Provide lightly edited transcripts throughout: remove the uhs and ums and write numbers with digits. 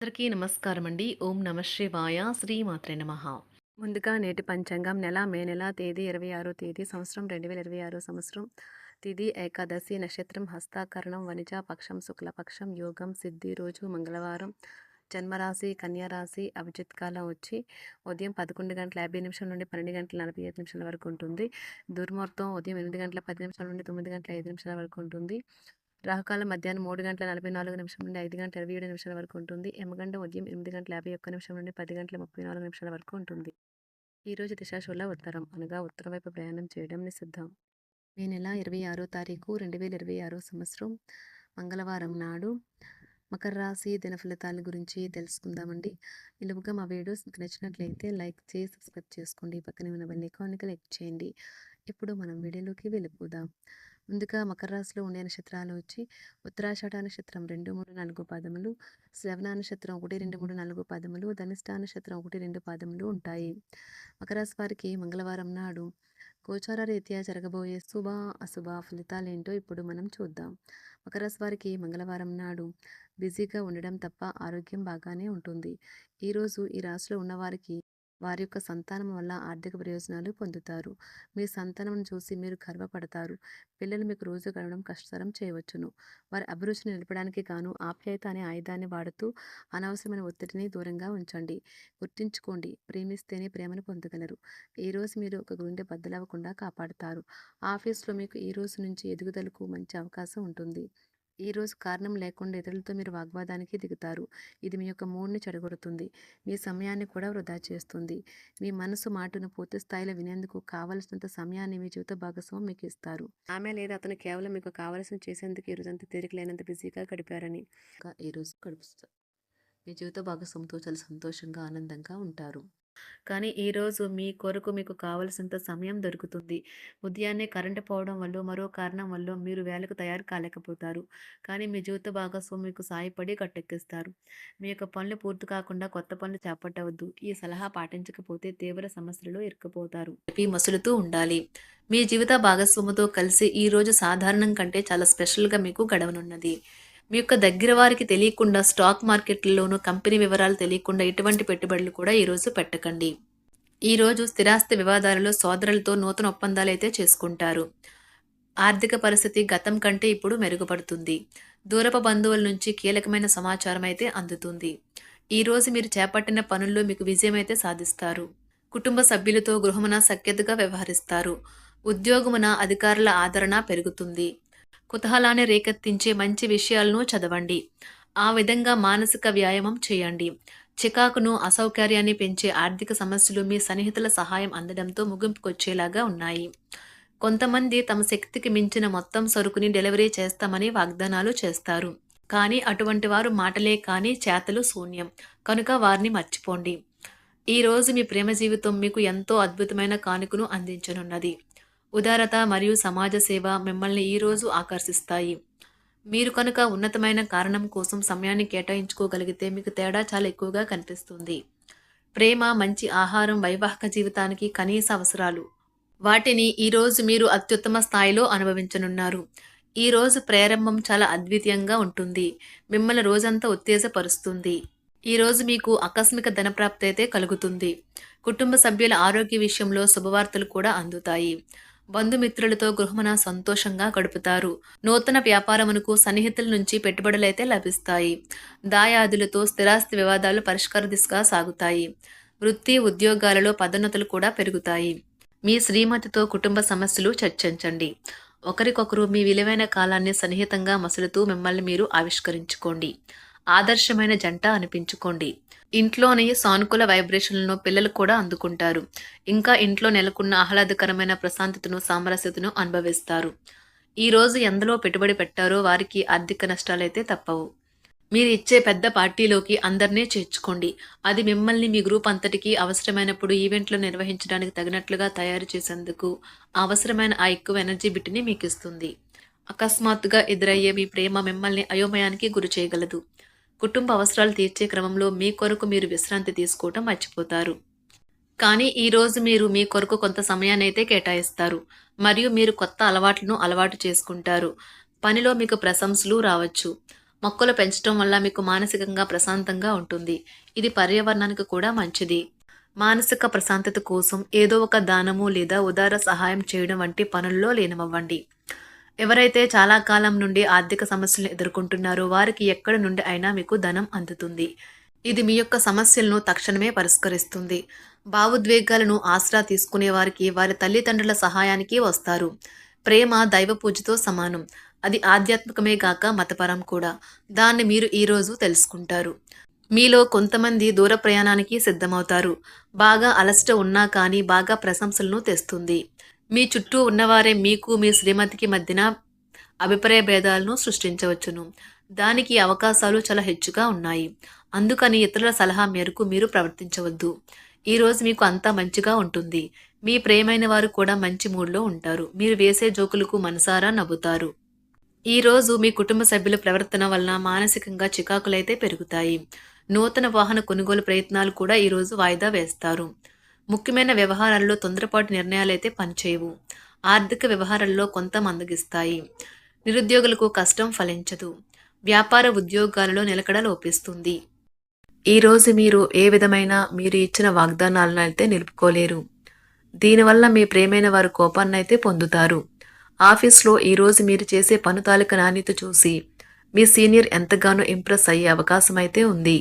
అందరికీ నమస్కారం అండి. ఓం నమ శివాయ. శ్రీమాత్రే నమః. ముందుగా నేటి పంచాంగం మే నెల తేదీ 26 తేదీ సంవత్సరం 2026 సంవత్సరం. తిథి ఏకాదశి, నక్షత్రం హస్తాకరణం, వనిజ పక్షం, శుక్లపక్షం, యోగం సిద్ధి, రోజు మంగళవారం. జన్మరాశి కన్యా రాశి. అభిజిత్ కాలం వచ్చి ఉదయం 11:50 నుండి 12:45 వరకు ఉంటుంది. దుర్ముహూర్తం ఉదయం 8:10 నుండి 9:05 వరకు ఉంటుంది. రాహుకాలం మధ్యాహ్నం 3:44 నుండి 5:27 వరకు ఉంటుంది. యమగండం ఉదయం 8:51 నుండి 10:34 వరకు ఉంటుంది. ఈరోజు దిశాశూల ఉత్తరం అనగా ఉత్తరం వైపు ప్రయాణం చేయడం నిషిద్ధం. మే నెల 26 తారీఖు 2026 సంవత్సరం మంగళవారం నాడు మకర రాశి దిన ఫలితాల గురించి తెలుసుకుందామండి. ఇలాగా మా వీడియోస్ మీకు నచ్చినట్లయితే లైక్ చేసి సబ్స్క్రైబ్ చేసుకోండి. పక్కనే ఉన్న బెల్ ఐకాన్ని క్లిక్ చేయండి. ఇప్పుడు మనం వీడియోలోకి వెళ్ళిపోదాం. ముందుగా మకర రాశిలో ఉండే నక్షత్రాలు వచ్చి ఉత్తరాషాఢ నక్షత్రం 2, 3, 4 పాదములు, శ్రవణ నక్షత్రం 1, 2, 3, 4 పాదములు, ధనిష్ట నక్షత్రం 1, 2 పాదములు ఉంటాయి. మకర రాశి వారికి మంగళవారం నాడు గోచార రీత్యా జరగబోయే శుభ అశుభ ఫలితాలేంటో ఇప్పుడు మనం చూద్దాం. మకర రాశి వారికి మంగళవారం నాడు బిజీగా ఉండడం తప్ప ఆరోగ్యం బాగానే ఉంటుంది. ఈరోజు ఈ రాశిలో ఉన్నవారికి వారి యొక్క సంతానం వల్ల ఆర్థిక ప్రయోజనాలు పొందుతారు. మీ సంతానం చూసి మీరు గర్వపడతారు. పిల్లలు మీకు రోజు గడవడం కష్టతరం చేయవచ్చును. వారి అభిరుచిని నిలపడానికి గాను ఆప్యాయత అనే ఆయుధాన్ని వాడుతూ అనవసరమైన ఒత్తిడిని దూరంగా ఉంచండి. గుర్తుంచుకోండి, ప్రేమిస్తేనే ప్రేమను పొందగలరు. ఈరోజు మీరు ఒక గుండె బద్దలవ్వకుండా కాపాడుతారు. ఆఫీస్లో మీకు ఈ రోజు నుంచి ఎదుగుదలకు మంచి అవకాశం ఉంటుంది. ఈరోజు కారణం లేకుండా ఇతరులతో మీరు వాగ్వాదానికి దిగుతారు. ఇది మీ యొక్క మూడ్ని చెడగొడుతుంది. మీ సమయాన్ని కూడా వృధా చేస్తుంది. మీ మనసు మాటను పూర్తి స్థాయిలో వినేందుకు కావలసినంత సమయాన్ని మీ జీవిత భాగస్వామి మీకు ఇస్తారు. ఆమె లేదా అతను కేవలం మీకు కావలసిన చేసేందుకు ఈ రోజంతా తీరిక లేనంత బిజీగా గడిపారని ఈరోజు గడుపుతారు. మీ జీవిత భాగస్వామితో చాలా సంతోషంగా ఆనందంగా ఉంటారు. కానీ ఈరోజు మీ కొరకు మీకు కావలసినంత సమయం దొరుకుతుంది. ఉదయాన్నే కరెంటు పోవడం వల్ల మరో కారణం వల్ల మీరు వేళకు తయారు కాలేకపోతారు. కానీ మీ జీవిత భాగస్వామి మీకు సాయపడి గట్టెక్కిస్తారు. మీ యొక్క పనులు పూర్తి కాకుండా కొత్త పనులు చేపట్టవద్దు. ఈ సలహా పాటించకపోతే తీవ్ర సమస్యలలో ఇరుక్కుపోతారు. మసులుతూ ఉండాలి. మీ జీవిత భాగస్వామితో కలిసి ఈ రోజు సాధారణం కంటే చాలా స్పెషల్గా మీకు గడవనున్నది. మీ యొక్క దగ్గర వారికి తెలియకుండా స్టాక్ మార్కెట్లలోనూ కంపెనీ వివరాలు తెలియకుండా ఎటువంటి పెట్టుబడులు కూడా ఈరోజు పెట్టకండి. ఈరోజు స్థిరాస్తి వివాదాలలో సోదరులతో నూతన ఒప్పందాలు అయితే చేసుకుంటారు. ఆర్థిక పరిస్థితి గతం కంటే ఇప్పుడు మెరుగుపడుతుంది. దూరపు బంధువుల నుంచి కీలకమైన సమాచారం అయితే అందుతుంది. ఈరోజు మీరు చేపట్టిన పనుల్లో మీకు విజయం అయితే సాధిస్తారు. కుటుంబ సభ్యులతో గృహమున సఖ్యతగా వ్యవహరిస్తారు. ఉద్యోగమున అధికారుల ఆదరణ పెరుగుతుంది. కుతూహలాన్ని రేకెత్తించే మంచి విషయాలను చదవండి. ఆ విధంగా మానసిక వ్యాయామం చేయండి. చికాకును అసౌకర్యాన్ని పెంచే ఆర్థిక సమస్యలు మీ సన్నిహితుల సహాయం అందడంతో ముగింపుకొచ్చేలాగా ఉన్నాయి. కొంతమంది తమ శక్తికి మించిన మొత్తం సరుకుని డెలివరీ చేస్తామని వాగ్దానాలు చేస్తారు. కానీ అటువంటి వారు మాటలే కానీ చేతలు శూన్యం. కనుక వారిని మర్చిపోండి. ఈరోజు మీ ప్రేమ జీవితం మీకు ఎంతో అద్భుతమైన కానుకను అందించనున్నది. ఉదారత మరియు సమాజ సేవ మిమ్మల్ని ఈరోజు ఆకర్షిస్తాయి. మీరు కనుక ఉన్నతమైన కారణం కోసం సమయాన్ని కేటాయించుకోగలిగితే మీకు తేడా చాలా ఎక్కువగా కనిపిస్తుంది. ప్రేమ, మంచి ఆహారం వైవాహిక జీవితానికి కనీస అవసరాలు. వాటిని ఈరోజు మీరు అత్యుత్తమ స్థాయిలో అనుభవించనున్నారు. ఈరోజు ప్రారంభం చాలా అద్వితీయంగా ఉంటుంది. మిమ్మల్ని రోజంతా ఉత్తేజపరుస్తుంది. ఈరోజు మీకు ఆకస్మిక ధనప్రాప్తి అయితే కలుగుతుంది. కుటుంబ సభ్యుల ఆరోగ్య విషయంలో శుభవార్తలు కూడా అందుతాయి. బంధుమిత్రులతో గృహమున సంతోషంగా గడుపుతారు. నూతన వ్యాపారమునకు సన్నిహితుల నుంచి పెట్టుబడులైతే లభిస్తాయి. దాయాదులతో స్థిరాస్తి వివాదాలు పరిష్కార దిశగా సాగుతాయి. వృత్తి ఉద్యోగాలలో పదోన్నతులు కూడా పెరుగుతాయి. మీ శ్రీమతితో కుటుంబ సమస్యలు చర్చించండి. ఒకరికొకరు మీ విలువైన కాలాన్ని సన్నిహితంగా మసులుతూ మిమ్మల్ని మీరు ఆవిష్కరించుకోండి. ఆదర్శమైన జంట అనిపించుకోండి. ఇంట్లోని సానుకూల వైబ్రేషన్లను పిల్లలు కూడా అందుకుంటారు. ఇంకా ఇంట్లో నెలకొన్న ఆహ్లాదకరమైన ప్రశాంతతను, సామరస్యతను అనుభవిస్తారు. ఈరోజు ఎందులో పెట్టుబడి పెట్టారో వారికి ఆర్థిక నష్టాలైతే తప్పవు. మీరు ఇచ్చే పెద్ద పార్టీలోకి అందరినీ చేర్చుకోండి. అది మిమ్మల్ని మీ గ్రూప్ అంతటికీ అవసరమైనప్పుడు ఈవెంట్లు నిర్వహించడానికి తగినట్లుగా తయారు చేసేందుకు అవసరమైన ఆ ఎక్కువ ఎనర్జీ బిట్ని మీకు ఇస్తుంది. అకస్మాత్తుగా ఎదురయ్యే మీ ప్రేమ మిమ్మల్ని అయోమయానికి గురి చేయగలదు. కుటుంబ అవసరాలు తీర్చే క్రమంలో మీ కొరకు మీరు విశ్రాంతి తీసుకోవటం మర్చిపోతారు. కానీ ఈరోజు మీరు మీ కొరకు కొంత సమయాన్ని అయితే కేటాయిస్తారు. మరియు మీరు కొత్త అలవాట్లను అలవాటు చేసుకుంటారు. పనిలో మీకు ప్రశంసలు రావచ్చు. మొక్కలు పెంచడం వల్ల మీకు మానసికంగా ప్రశాంతంగా ఉంటుంది. ఇది పర్యావరణానికి కూడా మంచిది. మానసిక ప్రశాంతత కోసం ఏదో ఒక దానము లేదా ఉదార సహాయం చేయడం వంటి పనుల్లో లీనమవ్వండి. ఎవరైతే చాలా కాలం నుండి ఆర్థిక సమస్యలను ఎదుర్కొంటున్నారో వారికి ఎక్కడి నుండి అయినా మీకు ధనం అందుతుంది. ఇది మీ యొక్క సమస్యలను తక్షణమే పరిష్కరిస్తుంది. భావోద్వేగాలను ఆసరా తీసుకునే వారికి వారి తల్లిదండ్రుల సహాయానికి వస్తారు. ప్రేమ దైవ పూజతో సమానం. అది ఆధ్యాత్మికమే గాక మతపరం కూడా. దాన్ని మీరు ఈరోజు తెలుసుకుంటారు. మీలో కొంతమంది దూర ప్రయాణానికి సిద్ధమవుతారు. బాగా అలసట ఉన్నా కానీ బాగా ప్రశంసలను తెస్తుంది. మీ చుట్టూ ఉన్నవారే మీకు మీ శ్రీమతికి మధ్యన అభిప్రాయ భేదాలను సృష్టించవచ్చును. దానికి అవకాశాలు చాలా హెచ్చుగా ఉన్నాయి. అందుకని ఇతరుల సలహా మేరకు మీరు ప్రవర్తించవద్దు. ఈరోజు మీకు అంతా మంచిగా ఉంటుంది. మీ ప్రియమైన వారు కూడా మంచి మూడ్లో ఉంటారు. మీరు వేసే జోకులకు మనసారా నవ్వుతారు. ఈరోజు మీ కుటుంబ సభ్యుల ప్రవర్తన వలన మానసికంగా చికాకులైతే పెరుగుతాయి. నూతన వాహన కొనుగోలు ప్రయత్నాలు కూడా ఈరోజు వాయిదా వేస్తారు. ముఖ్యమైన వ్యవహారాల్లో తొందరపాటు నిర్ణయాలైతే పనిచేయవు. ఆర్థిక వ్యవహారాల్లో కొంత మందగిస్తాయి. నిరుద్యోగులకు కష్టం ఫలించదు. వ్యాపార ఉద్యోగాలలో నిలకడ లోపిస్తుంది. ఈరోజు మీరు ఏ విధమైన మీరు ఇచ్చిన వాగ్దానాలను అయితే నిలుపుకోలేరు. దీనివల్ల మీ ప్రియమైన వారు కోపాన్నైతే పొందుతారు. ఆఫీస్లో ఈరోజు మీరు చేసే పను తాలూకా నాణ్యత చూసి మీ సీనియర్ ఎంతగానో ఇంప్రెస్ అయ్యే అవకాశం అయితే ఉంది.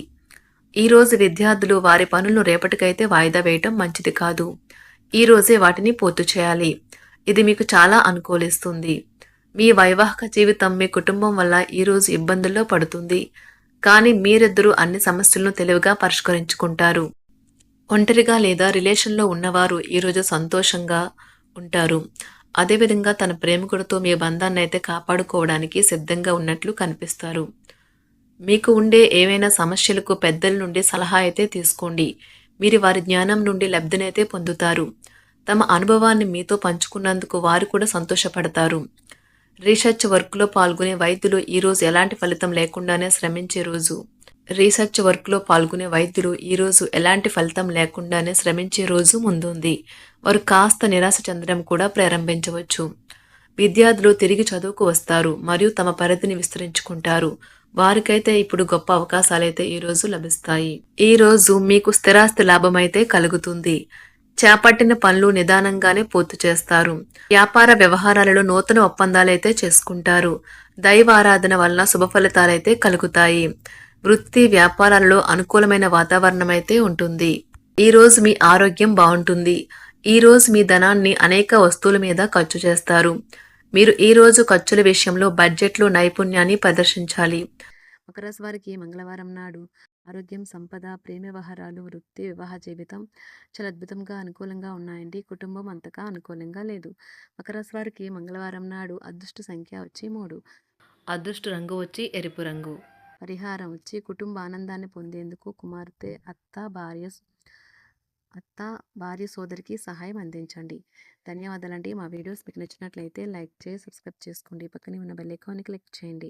ఈరోజు విద్యార్థులు వారి పనులను రేపటికైతే వాయిదా వేయటం మంచిది కాదు. ఈరోజే వాటిని పూర్తి చేయాలి. ఇది మీకు చాలా అనుకూలిస్తుంది. మీ వైవాహిక జీవితం మీ కుటుంబం వల్ల ఈరోజు ఇబ్బందుల్లో పడుతుంది. కానీ మీరిద్దరూ అన్ని సమస్యలను తెలివిగా పరిష్కరించుకుంటారు. ఒంటరిగా లేదా రిలేషన్లో ఉన్నవారు ఈరోజు సంతోషంగా ఉంటారు. అదేవిధంగా తన ప్రేమికుడితో మీ బంధాన్ని అయితే కాపాడుకోవడానికి సిద్ధంగా ఉన్నట్లు కనిపిస్తారు. మీకు ఉండే ఏవైనా సమస్యలకు పెద్దల నుండి సలహా అయితే తీసుకోండి. మీరు వారి జ్ఞానం నుండి లబ్ధినైతే పొందుతారు. తమ అనుభవాన్ని మీతో పంచుకున్నందుకు వారు కూడా సంతోషపడతారు. రీసెర్చ్ వర్క్లో పాల్గొనే వైద్యులు ఈరోజు ఎలాంటి ఫలితం లేకుండానే శ్రమించే రోజు. రీసెర్చ్ వర్క్లో పాల్గొనే వైద్యులు ఈరోజు ఎలాంటి ఫలితం లేకుండానే శ్రమించే రోజు ముందుంది. వారు కాస్త నిరాశ చెందడం కూడా ప్రారంభించవచ్చు. విద్యార్థులు తిరిగి చదువుకు వస్తారు మరియు తమ పరిధిని విస్తరించుకుంటారు. వారికైతే ఇప్పుడు గొప్ప అవకాశాలైతే ఈరోజు లభిస్తాయి. ఈరోజు మీకు స్థిరాస్తి లాభమైతే కలుగుతుంది. చేపట్టిన పనులు నిదానంగానే పూర్తి చేస్తారు. వ్యాపార వ్యవహారాలలో నూతన ఒప్పందాలైతే చేసుకుంటారు. దైవ ఆరాధన వలన శుభ ఫలితాలైతే కలుగుతాయి. వృత్తి వ్యాపారాలలో అనుకూలమైన వాతావరణం అయితే ఉంటుంది. ఈరోజు మీ ఆరోగ్యం బాగుంటుంది. ఈరోజు మీ ధనాన్ని అనేక వస్తువుల మీద ఖర్చు చేస్తారు. మీరు ఈరోజు ఖర్చుల విషయంలో బడ్జెట్లో నైపుణ్యాన్ని ప్రదర్శించాలి. మకర రాశి వారికి మంగళవారం నాడు ఆరోగ్యం, సంపద, ప్రేమ వ్యవహారాలు, వృత్తి, వివాహ జీవితం చాలా అద్భుతంగా అనుకూలంగా ఉన్నాయండి. కుటుంబం అంతగా అనుకూలంగా లేదు. మకర రాశి వారికి మంగళవారం నాడు అదృష్ట సంఖ్య వచ్చి 3. అదృష్ట రంగు వచ్చి ఎరుపు రంగు. పరిహారం వచ్చి కుటుంబ ఆనందాన్ని పొందేందుకు కుమార్తె, అత్త, భార్య సోదరికి సహాయం అందించండి. ధన్యవాదాలండి. మా వీడియోస్ మీకు నచ్చినట్లయితే లైక్ చేసి సబ్స్క్రైబ్ చేసుకోండి. పక్కనే ఉన్న బెల్ ఐకాన్ని క్లిక్ చేయండి.